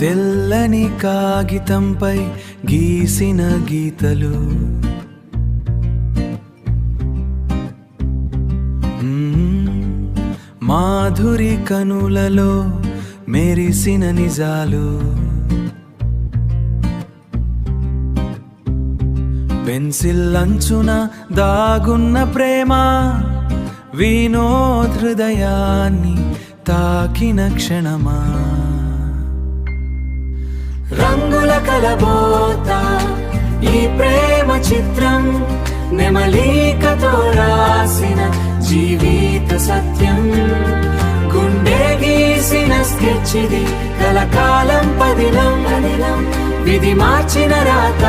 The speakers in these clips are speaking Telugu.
తెల్లని కాగితంపై గీసిన గీతలు మాధురి కనులలో మెరిసిన నిజాలు పెన్సిల్ అంచున దాగున్న ప్రేమ వినోద్ హృదయాన్ని తాకిన క్షణమా రంగుల కలబోత ఈ ప్రేమ చిత్రం నెమలికతో రాసిన జీవిత సత్యం గుండె గీసిన స్కెచ్ ఇది కలకాలం పదిలం విధి మార్చిన రాత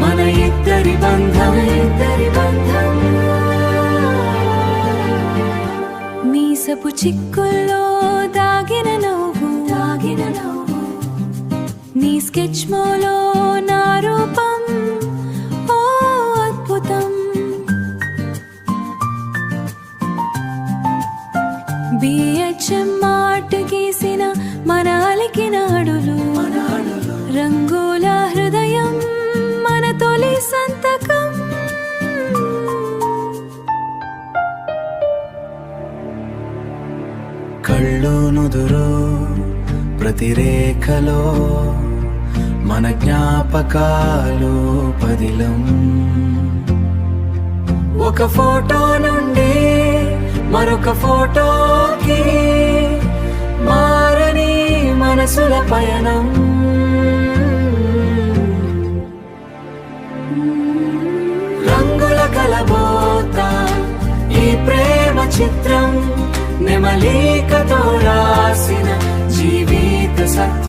మన ఇద్దరి బంధం మీసపు చిక్కుల్లో దాగిన నవ్వు నీ స్కెచ్ మోలో నా రూపం ఓ అద్భుతం బిహెచ్ఎం ఆర్ట్ గీసిన మన అలికిన అడులు రంగుల హృదయం మన తొలి సంతకం కళ్ళు నుదురు ప్రతిరేఖలో మన జ్ఞాపకాలు పదిలం ఒక ఫోటో నుండి మరొక ఫోటోకి మారని మనసుల పయనం రంగుల కలబోత ఈ ప్రేమ చిత్రం నెమలికతో రాసిన జీవిత సత్యం